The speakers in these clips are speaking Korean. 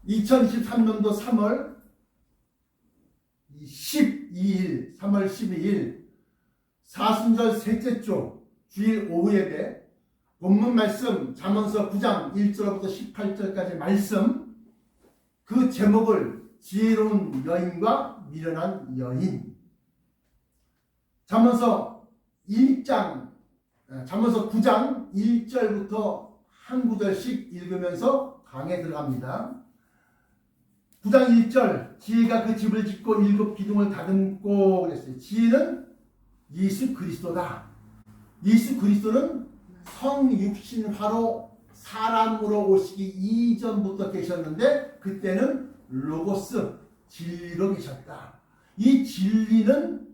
2023년도 3월 12일, 3월 12일 사순절 셋째 주 주일 오후 예배 본문 말씀 잠언서 9장 1절부터 18절까지 말씀, 그 제목을 지혜로운 여인과 미련한 여인. 잠언서 9장 1절부터 한 구절씩 읽으면서 강에 들어갑니다. 9장 1절, 지혜가 그 집을 짓고 7 기둥을 다듬고 그랬어요. 지혜는 예수 그리스도다. 예수 그리스도는 성육신화로 사람으로 오시기 이전부터 계셨는데 그때는 로고스, 진리로 계셨다. 이 진리는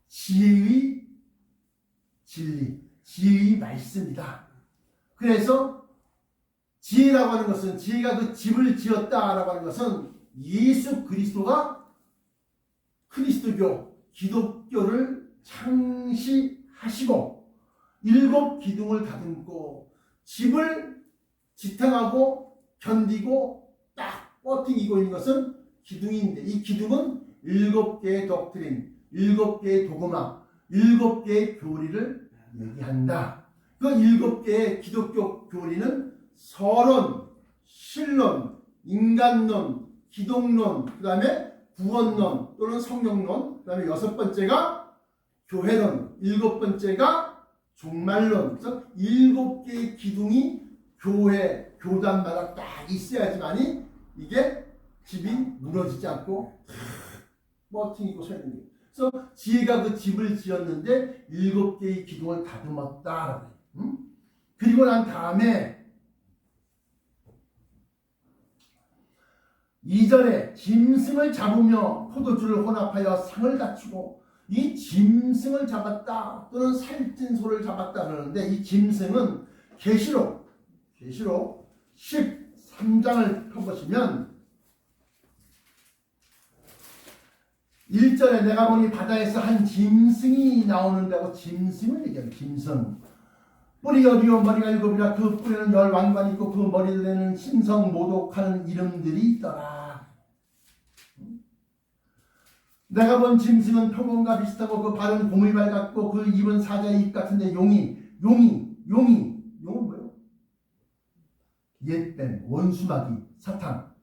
지혜의 진리, 지혜의 말씀이다. 그래서 지혜라고 하는 것은, 지혜가 그 집을 지었다라고 하는 것은 예수 그리스도가 그리스도교, 기독교를 창시하시고 7 기둥을 다듬고 집을 지탱하고 견디고 딱 버티고 있는 것은 기둥인데, 이 기둥은 7개의 독트린, 7개의 도그마, 7개의 교리를 얘기한다. 그 7개의 기독교 교리는 서론, 신론, 인간론, 기독론, 그 다음에 구원론 또는 성령론, 그 다음에 6번째가 교회론, 7번째가 종말론. 그래서 7개의 기둥이 교회, 교단마다 딱 있어야지만이 이게 집이 무너지지 않고 버티고 서 있는 거예요. 그래서 지혜가 그 집을 지었는데 7개의 기둥을 다듬었다. 그리고 난 다음에 2절에 짐승을 잡으며 포도주를 혼합하여 상을 갖추고, 이 짐승을 잡았다 또는 살찐 소를 잡았다 그러는데, 이 짐승은 계시록 13장을 펴보시면 1절에 내가 보니 바다에서 한 짐승이 나오는다고 짐승을 얘기합니다. 짐승. 뿌리가 10, 머리가 7이라 그 뿌리는 10 왕관이 있고 그 머리들에는 신성 모독하는 이름들이 있더라. 내가 본 짐승은 표범과 비슷하고 그 발은 고물발 같고 그 입은 사자의 입 같은데 용은 뭐예요? 옛뱀, 원수마귀, 사탄.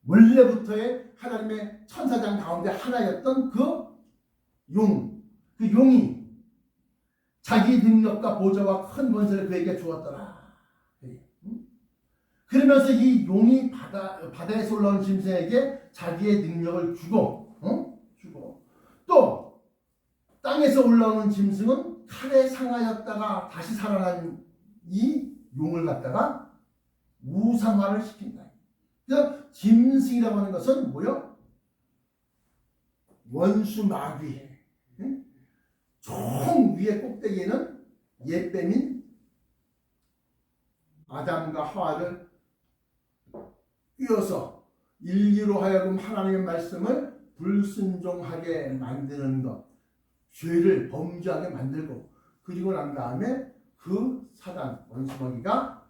원래부터의 하나님의 천사장 가운데 하나였던 그 용이 자기 능력과 보좌와 큰 권세를 그에게 주었더라. 그러면서 이 용이 바다에서 올라온 짐승에게 자기의 능력을 주고 또 땅에서 올라오는 짐승은 칼에 상하였다가 다시 살아난 이 용을 갖다가 우상화를 시킨다. 그래서 짐승이라고 하는 것은 뭐요? 원수 마귀. 총 위에 꼭대기에는 옛뱀인 아담과 하와를 끼워서 인류로 하여금 하나님의 말씀을 불순종하게 만드는 것, 죄를 범죄하게 만들고, 그리고 난 다음에 그 사단, 원수마귀가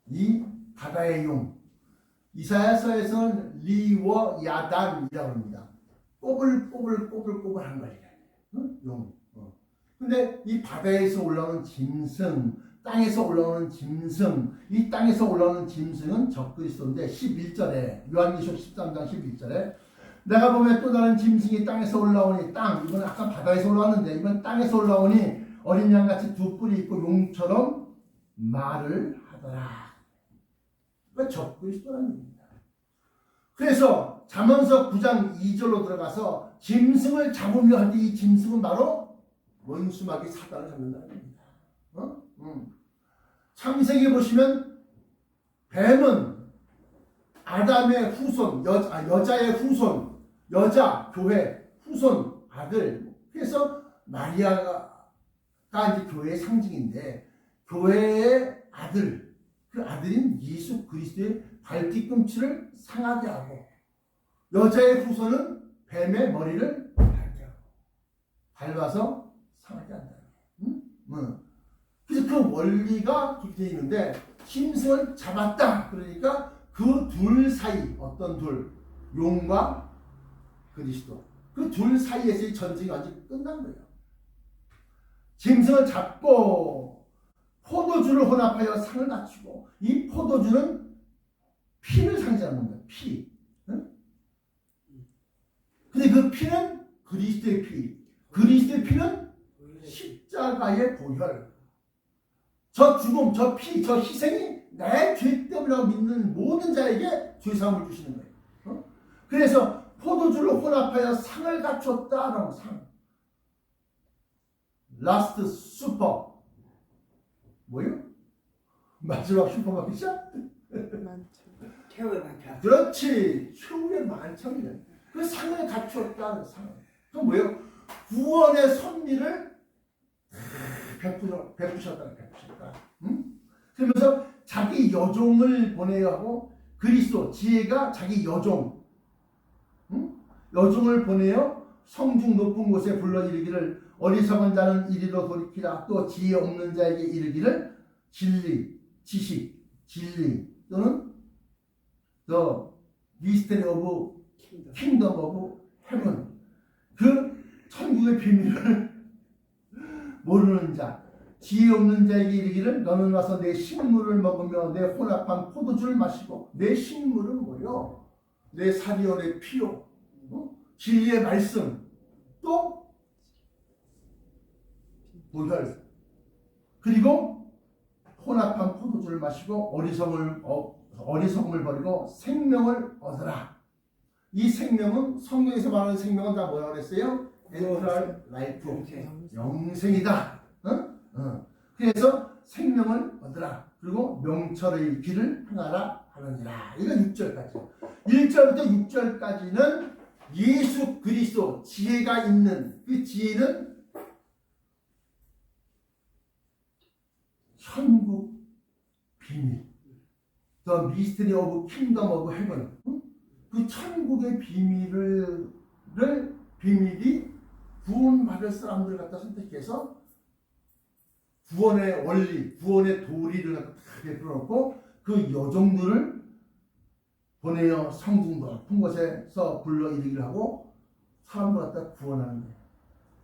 이 바다의 용, 이사야서에서는 리워야단이라고 합니다. 꼬불꼬불한 거예요. 용. 근데 이 바다에서 올라오는 짐승, 땅에서 올라오는 짐승, 이 땅에서 올라오는 짐승은 적그리스도인데 11절에, 요한계시록 13장 11절에 내가 보면 또 다른 짐승이 땅에서 올라오니, 이건 아까 바다에서 올라왔는데 이번 땅에서 올라오니 어린 양같이 2 뿔이 있고 용처럼 말을 하더라. 그러니까 적그리스도라는 겁니다. 그래서 잠언서 9장 2절로 들어가서 짐승을 잡으며 할 때 이 짐승은 바로 원수마귀 사단을 잡는다는 겁니다. 창세기에 보시면 뱀은 아담의 후손, 여자의 후손, 여자 교회 후손 아들. 그래서 마리아가 이제 교회의 상징인데, 교회의 아들, 그 아들인 예수 그리스도의 발뒤꿈치를 상하게 하고, 여자의 후손은 뱀의 머리를 밟아서 상하게 한다. 그래서 그 원리가 그렇게 되어 있는데, 짐승을 잡았다. 그러니까 그 둘 사이, 어떤 둘, 용과 그리스도, 그 둘 사이에서의 전쟁이 완전히 끝난 거예요. 짐승을 잡고 포도주를 혼합하여 상을 갖추고, 이 포도주는 피를 상징하는 거예요. 피. 응? 근데 그 피는 그리스도의 피. 그리스도의 피는 십자가의 보혈. 저 죽음, 저 피, 저 희생이 내 죄 때문이라고 믿는 모든 자에게 죄사함을 주시는 거예요. 어? 그래서 포도주를 혼합하여 상을 갖췄다라고. 상. 라스트 슈퍼. 뭐요? 마지막 슈퍼마켓이야? 최후의 만찬. 그렇지. 최후의 만찬이야. 그 상을 갖추었다는 상. 그 뭐예요? 구원의 선미를 베푸셨다. 응? 그러면서 자기 여종을 보내야 하고, 그리스도 지혜가 자기 여종, 응? 여종을 보내어 성중 높은 곳에 불러 이르기를 어리석은 자는 이리로 돌이키라. 또 지혜 없는 자에게 이르기를 진리, 지식, 진리 또는 The Mystery of Kingdom of Heaven, 그 천국의 비밀을 모르는 자, 지혜 없는 자에게 이르기를 너는 와서 내 식물을 먹으며 내 혼합한 포도주를 마시고. 내 식물은 뭐요? 내 살이요 내 피요, 진리의 말씀, 또 보혈, 그리고 혼합한 포도주를 마시고 어리석음을 버리고 생명을 얻으라. 이 생명은 성경에서 말하는 생명은 다 뭐라고 그랬어요? 에터널 라이프, 영생이다. 그래서 생명을 얻으라. 그리고 명철의 길을 행하라 하느니라. 이건 6절까지. 1절부터 6절까지는 예수 그리스도 지혜가 있는, 그 지혜는 천국 비밀, The Mystery of Kingdom of Heaven, 그 천국의 비밀이 구원받을 사람들 갖다 선택해서 구원의 원리, 구원의 도리를 갖다 다 베풀어놓고, 그 여종들을 보내어 성중 높은 곳에서 불러 이르기를 하고 사람들 갖다 구원하는 거예요.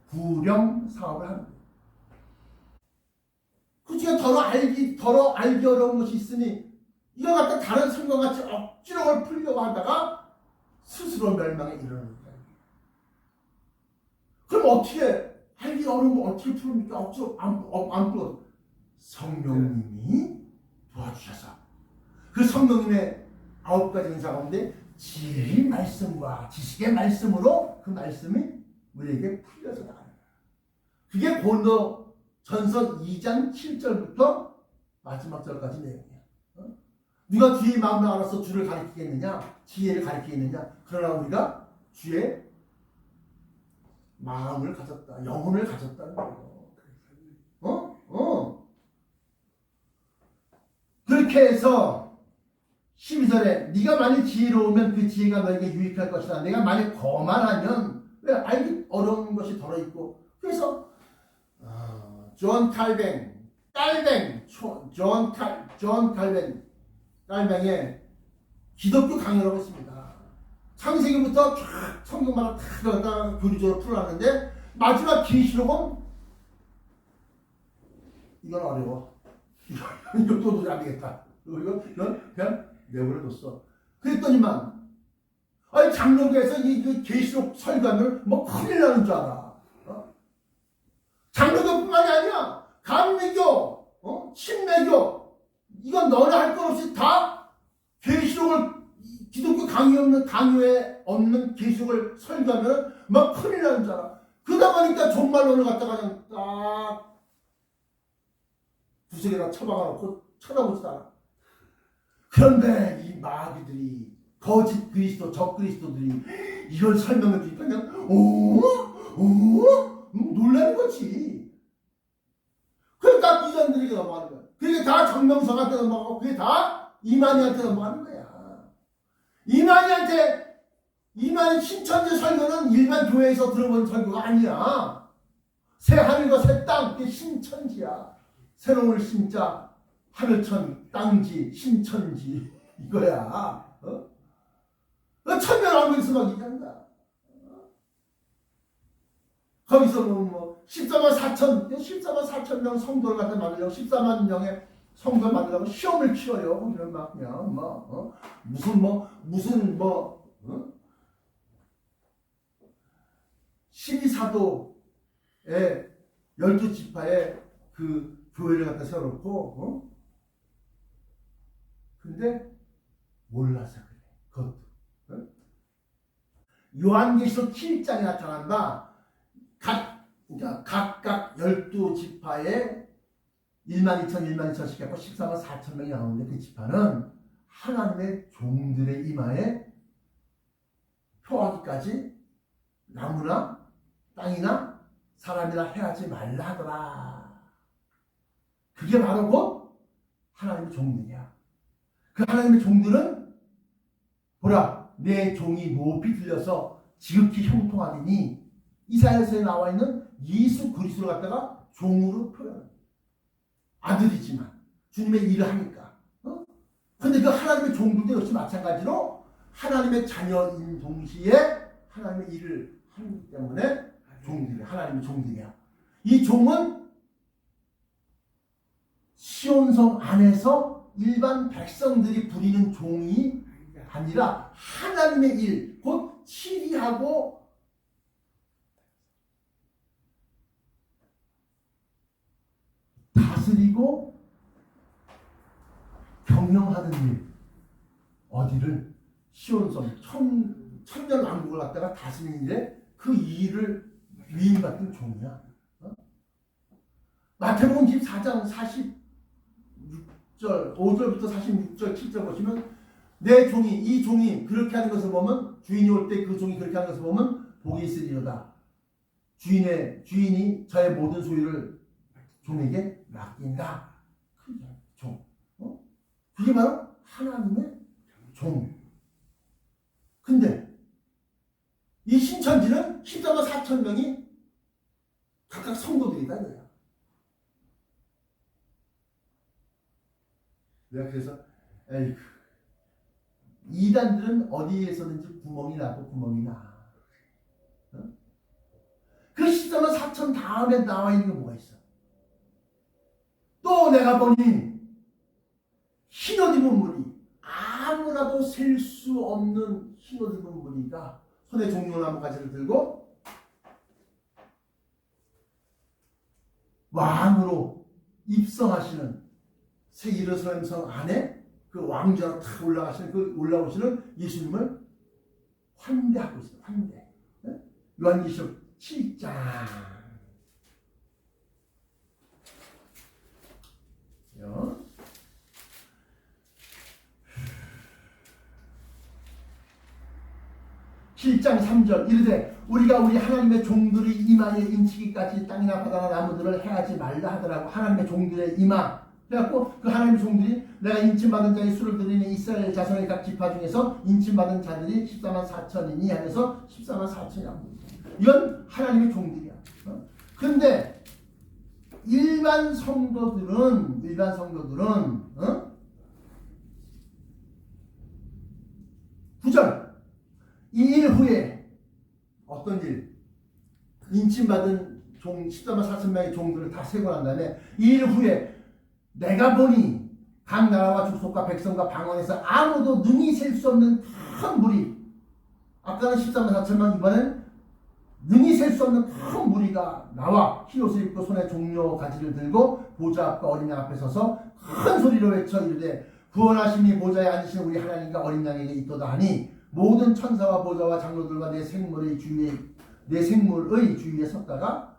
구령 사업을 하는 거예요. 그 중에 더러 알기 어려운 것이 있으니 이거 갖다 다른 성경같이 억지로 풀려고 하다가 스스로 멸망에 이르는 거예요. 그럼 어떻게, 알기 어려운 거 어떻게 풀습니까? 억지로 안 풀어. 성령님이 도와주셔서, 그 성령님의 9가지 은사 가운데 지혜의 말씀과 지식의 말씀으로 그 말씀이 우리에게 풀려서 나가는 거예요. 그게 고린도 전서 2장 7절부터 마지막 절까지 내용이에요. 누가 주의 마음을 알아서 주를 가리키겠느냐? 지혜를 가리키겠느냐? 그러나 우리가 주의 마음을 가졌다, 영혼을 가졌다는 거예요. 그렇게 해서 12절에 네가 만일 지혜로우면 그 지혜가 너에게 유익할 것이다. 내가 만일 거만하면, 왜 알기 어려운 것이 덜어있고. 그래서 존 칼뱅, 깔뱅의 기독교 강요라고 했습니다. 창세기부터 쫙 성경만을 다 들어갔다가 교리적으로 풀어놨는데 마지막 계시록은 이건 어려워. 이것도 안 되겠다. 이건 그냥 내버려뒀어. 그랬더니만, 아니 장로교에서 이 계시록 설교하면 뭐 큰일 나는 줄 알아. 장로교뿐만이 아니야. 감리교, 신매교, 이건 너네 할 것 없이 다 계시록을, 기독교 강요에 없는 계시록을 설교하면 막 큰일 나는 줄 알아. 그러다 보니까 종말론을 갖다가 그냥 딱 구석에다 처박아놓고 쳐다보지도 않아. 그런데 이 마귀들이, 거짓 그리스도, 적 그리스도들이 이걸 설명해 주니까 그냥 놀라는 거지. 그러니까 이전들에게 넘어가는 거야. 그게 다 정명석한테 넘어가고, 그게 다 이만희한테 넘어가는 거야. 이만희 신천지 설교는 일반 교회에서 들어본 설교가 아니야. 새 하늘과 새 땅, 그게 신천지야. 새로운 신자, 하늘천 땅지 신천지 이거야. 천년왕국에서 막 얘기한다. 거기서 뭐 14만 4천 명 성도를 갖다 만들려고 14만 명의 성도를 만들려고 시험을 치러요. 이런 막 그냥 무슨 12사도의 12지파의 그 교회를 갖다 세워놓고 근데 몰라서 그래. 그것도 요한계시록 7장에 나타난다. 각각 12지파에 1만 2천 해갖고 14만 4천 명이 나오는데 그 지파는 하나님의 종들의 이마에 표하기까지 나무나 땅이나 사람이나 해하지 말라 하더라. 그게 바로 곧 하나님의 종들이야. 그 하나님의 종들은 보라 내 종이 높이 들려서 지극히 형통하리니 이사야서에 나와 있는 예수 그리스도를 갖다가 종으로 표현합니다. 아들이지만 주님의 일을 하니까. 그런데 그 하나님의 종들도 역시 마찬가지로 하나님의 자녀인 동시에 하나님의 일을 하기 때문에 종들이야. 하나님의 종들이야. 이 종은 시온성 안에서 일반 백성들이 부리는 종이 아니라 하나님의 일, 곧 치리하고 다스리고 경영하는 일. 어디를? 시온성 천년 왕국을 갖다가 다스리는 일에 그 일을 위임받은 종이야. 마태복음 14장 46절 5절부터 46절 7절 보시면 내 종이 이 종이 그렇게 하는 것을 보면 주인이 올 때 그 종이 그렇게 하는 것을 보면 복이 있으리로다. 주인이 저의 모든 소유를 종에게 맡긴다. 그게 종. 그게 바로 하나님의 종. 근데 이 신천지는 14만 4천 명이 각각 성도들이다 이거야. 내가 그래서 에이구 이단들은 어디에서든지 구멍이 나고 구멍이 나. 그 14만 4천 다음에 나와 있는 게 뭐가 있어? 또 내가 보니 흰옷 입은 무리 아무나도 셀 수 없는 흰옷 입은 무리가 손에 종려나무 가지를 들고 왕으로 입성하시는 새 예루살렘 성 안에 그 왕좌로 탁 올라오시는 예수님을 환대하고 있어요. 환대. 요한계시록 7장. (7장 3절) 이르되 우리가 우리 하나님의 종들의 이마에 인치기까지 땅이나 바다나 나무들을 해하지 말라 하더라고. 하나님의 종들의 이마. 그래갖고 그 하나님의 종들이 내가 인침받은 자의 수를 드리는 이스라엘 자손의 각 지파 중에서 인침받은 자들이 14만 4천이니 하면서 14만 4천이라고. 이건 하나님의 종들이야. 그런데 일반 성도들은 9절 이 일 후에 어떤 일? 인침받은 종 14만 4천 명의 종들을 다 세고 난 다음에 이 일 후에 내가 보니 각 나라와 족속과 백성과 방언에서 아무도 능히 셀 수 없는 큰 무리. 아까는 14만 4천 명, 이번엔 능히 셀 수 없는 큰 무리가 나와 흰옷을 입고 손에 종려 가지를 들고 보좌 앞과 어린 양 앞에 서서 큰 소리로 외쳐 이르되 구원하심이 보좌에 앉으신 우리 하나님과 어린 양에게 있도다 하니 모든 천사와 보좌와 장로들과 내 생물의 주위에 섰다가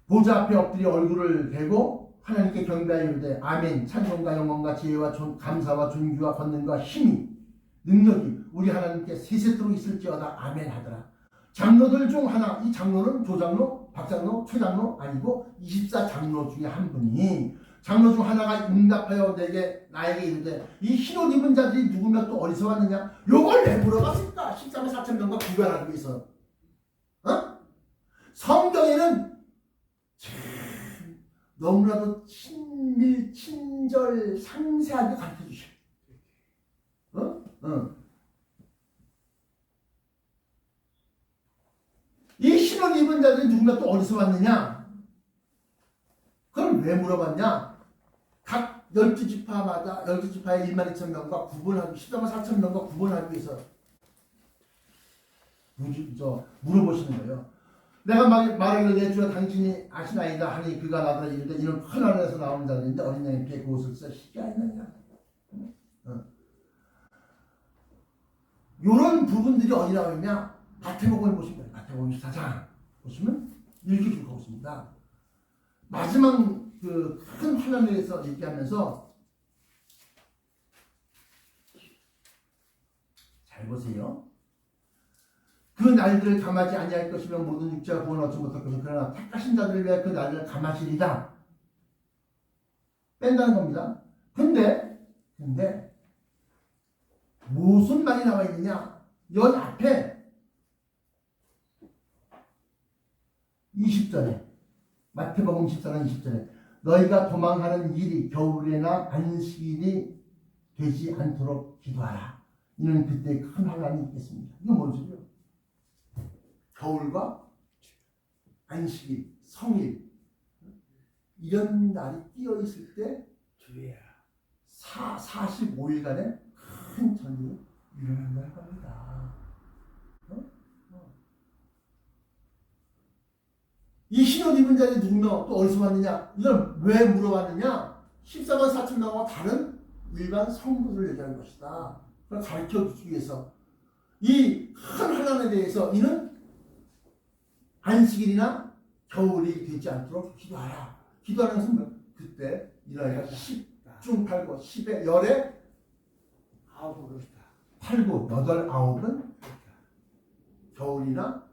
보좌 앞에 엎드려 얼굴을 대고 하나님께 경배하여 이르되 아멘. 찬송과 영광과 지혜와 감사와 존귀와 권능과 힘이 능력이 우리 하나님께 세세토록 있을지어다 아멘 하더라. 장로들 중 하나, 이 장로는 조장로, 박장로, 최장로 아니고 24장로 중에 한 분이 장로 중 하나가 응답하여 나에게 이르되 이 흰옷 입은 자들이 누구며 또 어디서 왔느냐? 요걸 왜 물어봤을까? 14만 4천 명과 비교하기 위해서. 성경에는 참 너무나도 친밀, 친절, 상세하게 가르쳐 주셔. 이 신을 입은 자들이 누군가 또 어디서 왔느냐? 그걸 왜 물어봤냐? 각 12지파마다 12지파의 12,000명과 구분하기 14만 4천 명과 구분하기 위해서 물어보시는 거예요. 내가 말하기를 내 주여 당신이 아시나이다 하니 그가 나더러 이르되 이는 큰 하늘에서 나오는 자들인데 어린 양의 피에 그 옷을 쓰시게 아니느냐. 요런 부분들이 어디 나오느냐? 마태복음을 보시면 마태복음 14장 보시면 이렇게 기록하고 있습니다. 마지막 그 큰 환란에서 얘기하면서 잘 보세요. 그 날들을 감하지 아니할 것이며 모든 육체가 구원 얻지 못할 것이며 그러나 택하신 자들을 위하여 그 날들을 감하시리라. 뺀다는 겁니다. 근데 무슨 말이 나와 있느냐? 연 앞에 20절에 마태복음 14장 20절에 너희가 도망하는 일이 겨울이나 안식일이 되지 않도록 기도하라. 이는 그때 큰 환난이 있겠습니다. 이거 뭔 소리예요? 겨울과 안식일, 성일 이런 날이 끼어 있을 때 45일간의 큰 전쟁이 일어난다는 겁니다. 이 신옷 입은 자들이 누구며 또 어디서 왔느냐? 이걸 왜 물어봤느냐? 14만 4천 명과 다른 일반 성도들을 얘기하는 것이다. 그걸 가르쳐 주기 위해서 이 큰 환난에 대해서 이는 안식일이나 겨울이 되지 않도록 기도하라. 기도하는 것은 뭐? 그때 일어나니까 10중 8구 10에 열에 8구 8, 9은 겨울이나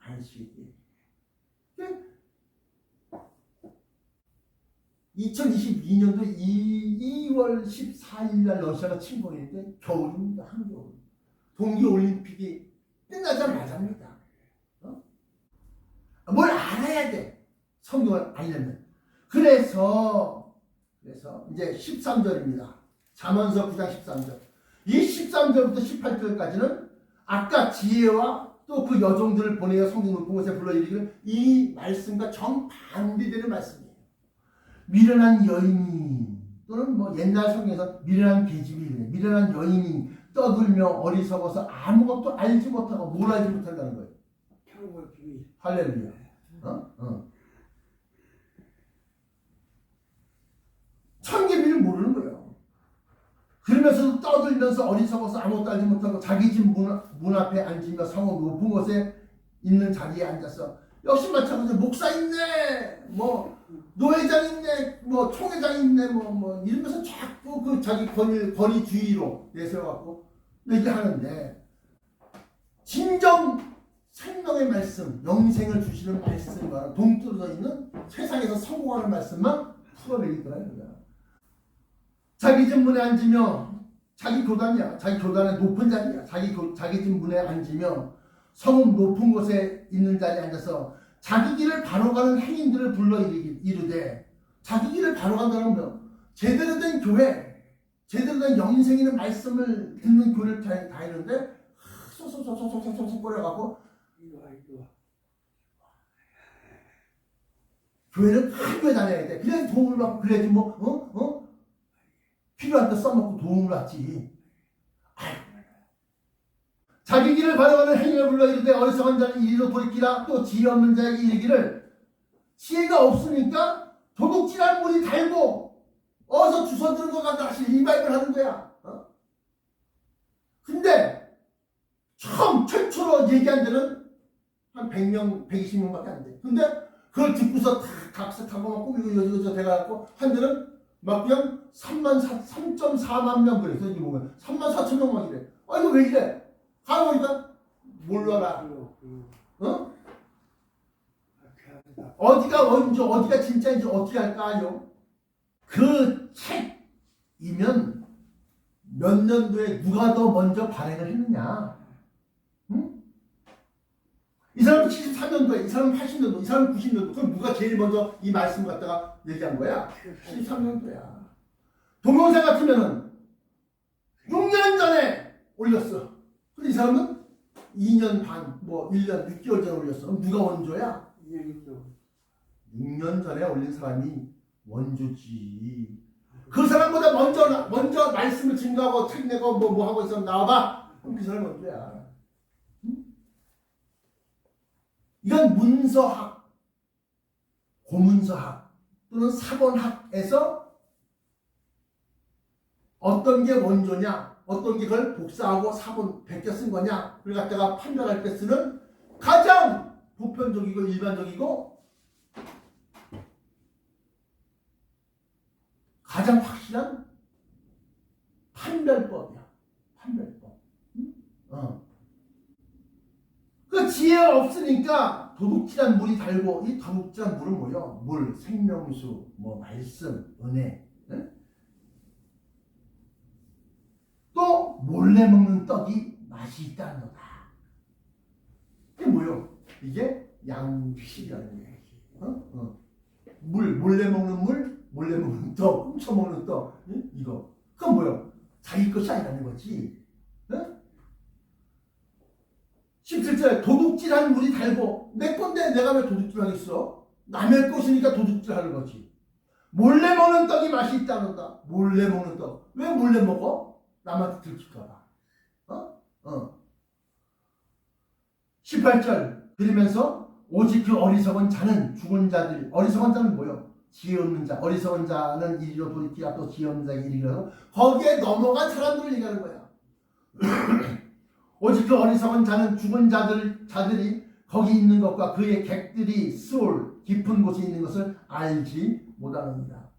안식일. 2022년도 2월 14일 날 러시아가 침공했는데 겨울입니다. 한겨울. 동계올림픽이 끝나자마자입니다. 뭘 알아야 돼. 성경을 알려면. 그래서 이제 13절입니다. 잠언서 9장 13절. 이 13절부터 18절까지는 아까 지혜와 또 그 여종들을 보내어 성경 높은 곳에 불러 이르기를 이 말씀과 정반대되는 말씀이에요. 미련한 여인이 또는 뭐 옛날 성경에서 미련한 계집이 미련한 여인이 떠들며 어리석어서 아무것도 알지 못하고 뭘 알지 못한다는 거예요. 할렐루야. 천계비를 모르는 거예요. 그러면서도 떠들면서 어리석어서 아무것도 알지 못하고 자기 집 문 앞에 앉으며 성읍 높은 곳에 있는 자리에 앉아서 역시 마찬가지로 목사 있네, 뭐 노회장 있네, 뭐 총회장 있네, 뭐 이러면서 자꾸 그 자기 권위 주의로 내세워갖고 얘기하는데 진정 생명의 말씀, 영생을 주시는 말씀과 동떨어져 있는 세상에서 성공하는 말씀만 풀어내겠더라고요. 자기 집 문에 앉으며 자기 교단이야. 자기 교단의 높은 자리야. 자기 집 문에 앉으며 성읍 높은 곳에 있는 자리에 앉아서 자기 길을 바로 가는 행인들을 불러 이르되 자기 길을 바로 간다는 건 제대로 된 교회, 제대로 된 영생 있는 말씀을 듣는 교회를 다니는데 쏙쏙쏙쏙쏙쏙 꺼려갖고 교회는 큰 교회 다녀야 돼. 그래야지 도움을 받고 그래야지 뭐 필요한 데 써먹고 도움을 받지. 자기 길을 바라보는 행위를 불러 이르되 어리석은 자는 이리로 돌이키라. 또 지혜 없는 자에게 이르기를 지혜가 없으니까 도둑질하는 물이 달고 어서 주워드는 것 같다. 다시 리바이벌 하는 거야. 근데 처음 최초로 얘기한 데는 한 100명, 120명밖에 안 돼. 근데 그걸 듣고서 다 각색하고 막 꾸미고 이러저러 돼가지고 한 데는 막 그냥 3.4만 명 그래. 여기 보면 3만 4천 명만 이래. 이거 왜 이래? 가보니까 몰라라. 어디가 원조, 어디가 진짜인지 어떻게 할까요? 그 책이면 몇 년도에 누가 더 먼저 발행을 했느냐? 이 사람은 73년도에, 이 사람은 80년도, 이 사람은 90년도. 그럼 누가 제일 먼저 이 말씀을 갖다가 얘기한 거야? 73년도야. 동영상 같으면은 6년 전에 올렸어. 근데 이 사람은 2년 반, 뭐 1년 6개월 전에 올렸어. 그럼 누가 원조야? 6년 전에 올린 사람이 원조지. 그 사람보다 먼저 말씀을 증거하고 책 내고 뭐 하고 있어 나와봐. 그럼 그 사람이 원조야. 응? 이건 문서학, 고문서학 또는 사본학에서 어떤 게 원조냐, 어떤 게 그걸 복사하고 사본 베껴 쓴 거냐, 그걸 갖다가 판별할 때 쓰는 가장 보편적이고 일반적이고 가장 확실한 판별법이야. 판별법. 응? 그 지혜 없으니까 도둑질한 물이 달고, 이 도둑질한 물은 뭐요? 물, 생명수, 뭐 말씀, 은혜. 응? 또 몰래 먹는 떡이 맛이 있다는거다. 이게 뭐요? 이게 양식이라는 거예요. 물, 몰래 먹는 물, 몰래 먹는 떡, 훔쳐 먹는 떡, 응? 이거. 그건 뭐요? 자기 것이 아니라는 거지. 응? 17절에 도둑질한 물이 달고, 내 건데 내가 왜 도둑질하겠어? 남의 것이니까 도둑질하는 거지. 몰래 먹는 떡이 맛이 있다는다. 몰래 먹는 떡. 왜 몰래 먹어? 남한테 들킬까봐. 18절 그러면서 오직 그 어리석은 자는 죽은 자들, 어리석은 자는 뭐요? 지혜 없는 자. 어리석은 자는 이리로 돌이키라, 또 지혜 없는 자에게 이르기로, 거기에 넘어간 사람들을 얘기하는 거야. 오직 그 어리석은 자는 죽은 자들이 거기 있는 것과 그의 객들이 수올 깊은 곳에 있는 것을 알지 못하느니라.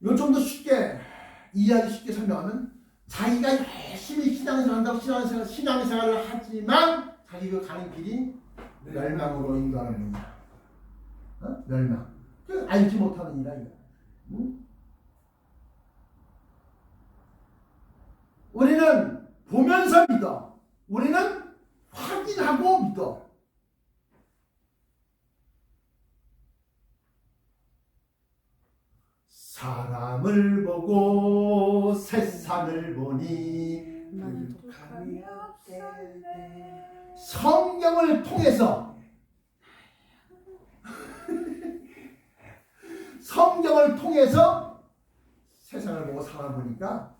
이건 좀 더 쉽게 이해하기 쉽게 설명하면, 자기가 열심히 신앙생활을 한다고 신앙생활을 하지만 자기 그 가는 길이 멸망으로 인도하는 거야. 멸망. 그 알지 못하는 이라 이거. 응? 우리는 보면서 믿어. 우리는 확인하고 믿어. 사람을 보고 세상을 보니 성경을 통해서 성경을 통해서 세상을 보고 사람을 보니까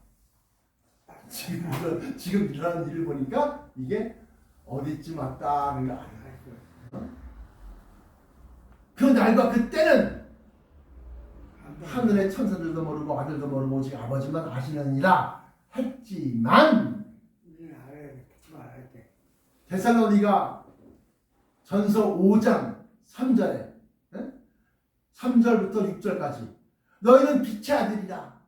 지금 일어나는 일을 보니까 이게 어디쯤 왔다는 거 알아요. 그 날과 그때는 하늘의 천사들도 모르고 아들도 모르고 오직 아버지만 아시느니라 했지만, 데살로니가 전서 5장 3절에 3절부터 6절까지 너희는 빛의 아들이라.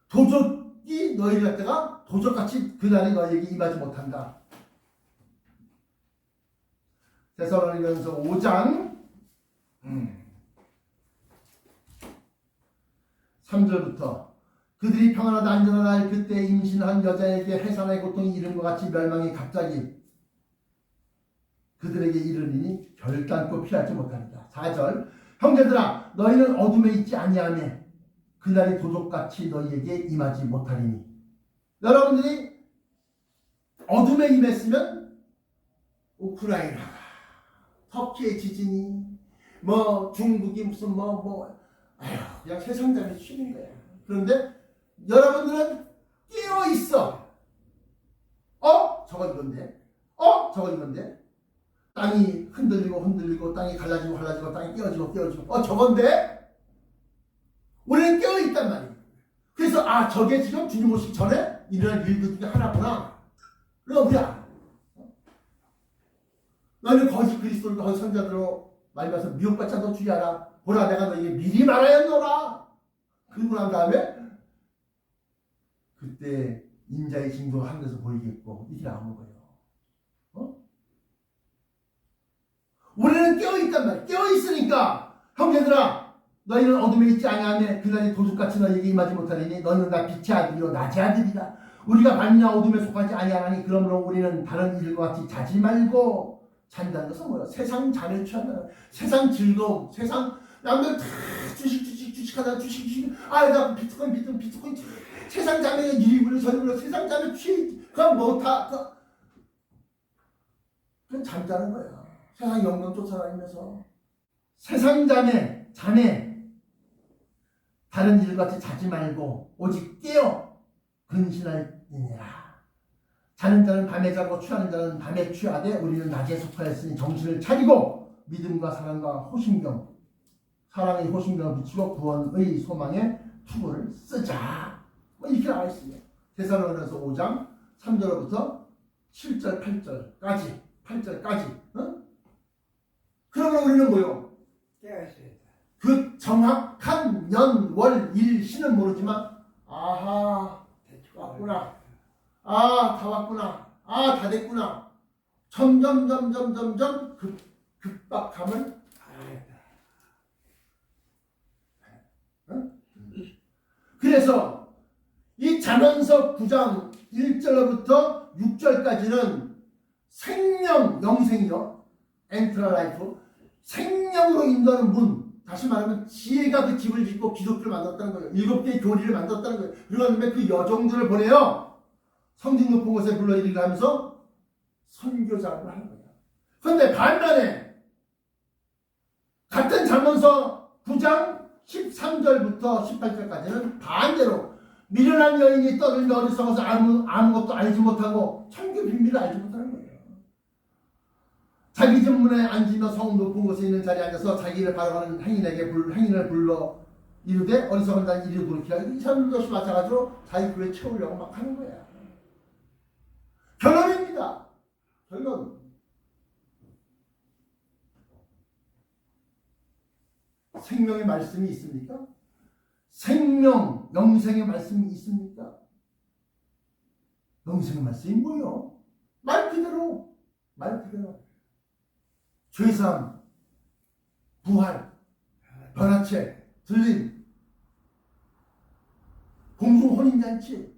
도적이 너희를 갖다가 도적같이 그날에 너희에게 임하지 못한다. 데살로니가전서 5장 3절부터 그들이 평안하다 안전하다 할 그때 임신한 여자에게 해산의 고통이 이른 것 같이 멸망이 갑자기 그들에게 이르리니 결단코 피하지 못하리라. 4절 형제들아 너희는 어둠에 있지 아니하며 그날이 도적같이 너희에게 임하지 못하리니. 여러분들이 어둠에 임했으면 우크라이나가, 터키의 지진이, 뭐 중국이 무슨 아휴 그냥 세상 잠이 쉬는 거야. 그런데 여러분들은 깨어 있어. 저건 이건데. 저건 이건데. 땅이 흔들리고 땅이 갈라지고 땅이 깨어지고 저건데. 우리는 깨어 있단 말이에요. 그래서 저게 지금 주님 오시기 전에 일어날 일들 중에 하나구나. 그럼 우리 알아. 너희는 거짓 그리스도를 거짓 선자들로 말미암아서 미혹받지 않도록 주의하라. 보라 내가 너희에게 미리 말하였노라. 그리고 난 다음에 그때 인자의 징조가 하늘에서 보이겠고 이게 나오는 거예요. 우리는 깨어있단 말이야. 깨어있으니까 형제들아 너희는 어둠에 있지 아니하며 그날이 도둑같이 너희에게 임하지 못하리니 너희는 나 빛의 아들이요 낮의 아들이라. 우리가 밤이나 어둠에 속하지 아니하나니 그러므로 우리는 다른 일과 같이 자지 말고 잔다는 것은 뭐야? 세상 잠에 취한다. 세상 즐거움, 세상 남들 다 주식하다 주식 나 비트코인 세상 잠에 이리 불러 저리 불러 세상 잠에 취해 그건 뭐다 그건 잠자는 거야. 세상 영광 쫓아다니면서 세상 잠에 다른 일같이 자지 말고 오직 깨어 근신할지니라. 자는 자는 밤에 자고 취하는 자는 밤에 취하되 우리는 낮에 속하였으니 정신을 차리고 믿음과 사랑과 호심경 사랑의 호심경을 비추고 구원의 소망에 투구를 쓰자. 뭐 이렇게 나와 있습니다. 데살로니가서 5장 3절부터 7절 8절까지 그러면 우리는 뭐요? 그 정확한 년, 월, 일, 시는 모르지만 아하 왔구나. 다 왔구나. 다 됐구나. 점점 급박함을 그래서 이 잠언서 9장 1절부터 6절까지는 생명, 영생이요. 엔트라 라이프. 생명으로 인도하는 문. 다시 말하면 지혜가 그 집을 짓고 기독교를 만들었다는 거예요. 7개의 교리를 만들었다는 거예요. 그러는데 그 여종들을 보내요. 성직 높은 곳에 불러이르게 하면서 선교작을 하는 거예요. 그런데 반면에 같은 잠언서 9장 13절부터 18절까지는 반대로 미련한 여인이 떠들며 어리석어서 아무것도 알지 못하고 천교 비밀을 알지 못하는 거예요. 자기 전문에 앉으며 성 높은 곳에 있는 자리에 앉아서 자기를 바라보는 행인을 불러 이르되 어리석은 자는 이리 돌이키라. 이 사람들도 역시 마찬가지로 자기 교회 채우려고 막 하는 거야. 결론입니다. 결론. 생명의 말씀이 있습니까? 생명, 영생의 말씀이 있습니까? 영생의 말씀이 뭐예요? 말 그대로. 죄사함, 부활, 변화체, 들림, 공중 혼인잔치.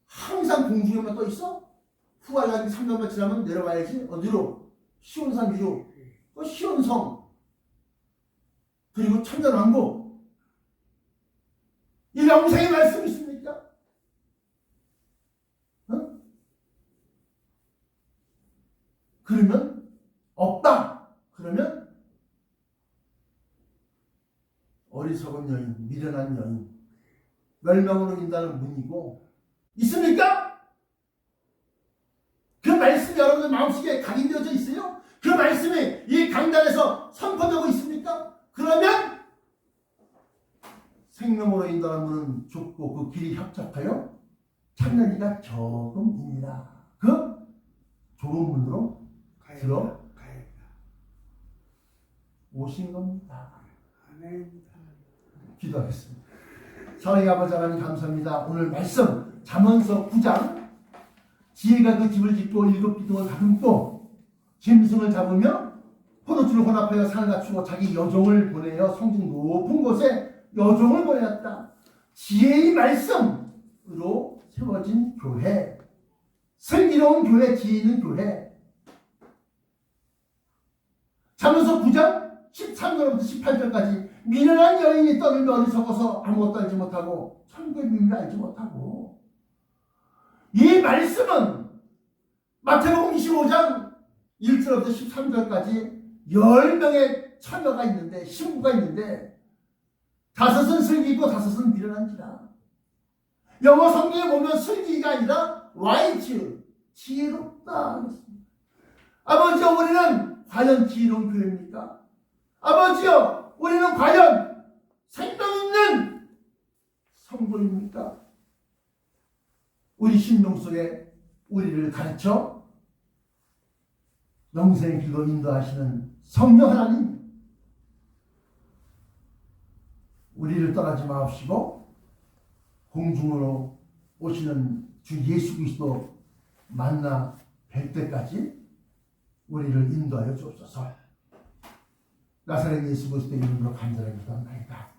항상 공중에만 떠 있어? 후활하기 3년만 지나면 내려와야지. 어디로? 시온산 위로. 시온성. 그리고 천년왕국. 이 영생의 말씀이 있습니까? 그러면 없다. 그러면 어리석은 여인, 미련한 여인, 멸망으로 인다는 문이고 있습니까? 그 말씀이 여러분들 마음속에 각인되어져 있어요? 그 말씀이 이 강단에서 선포되고 있습니까? 그러면 생명으로 인도하는 문은 좁고 그 길이 협착하여 찾는 이가 적음이니라. 그 좁은 문으로 들어 오신 겁니다. 기도하겠습니다. 사랑의 아버지 하나님 감사합니다. 오늘 말씀 잠언서 9장 지혜가 그 집을 짓고 7기둥을 다듬고 짐승을 잡으며 포도주를 혼합하여 산을 갖추고 자기 여종을 보내어 성직 높은 곳에 여종을 보내었다. 지혜의 말씀으로 세워진 교회, 슬기로운 교회, 지혜 있는 교회. 잠언서 9장 13절부터 18절까지 미련한 여인이 떠들며 어리석어서 아무것도 알지 못하고 천국의 비밀을 알지 못하고 이 말씀은 마태복음 25장 1절부터 13절까지 10명의 처녀가 있는데 신부가 있는데 5은 슬기고 5은 미련한지라. 영어 성경에 보면 슬기가 아니라 wise, 지혜롭다. 아버지여 우리는 과연 지혜로운 교회입니까? 아버지여 우리는 과연 생명 있는 성도입니까? 우리 심령 속에 우리를 가르쳐 영생의 길로 인도하시는 성령 하나님, 우리를 떠나지 마옵시고 공중으로 오시는 주 예수 그리스도 만나 뵐 때까지 우리를 인도하여 주옵소서. 나사렛 예수 그리스도의 이름으로 간절히 기도합니다.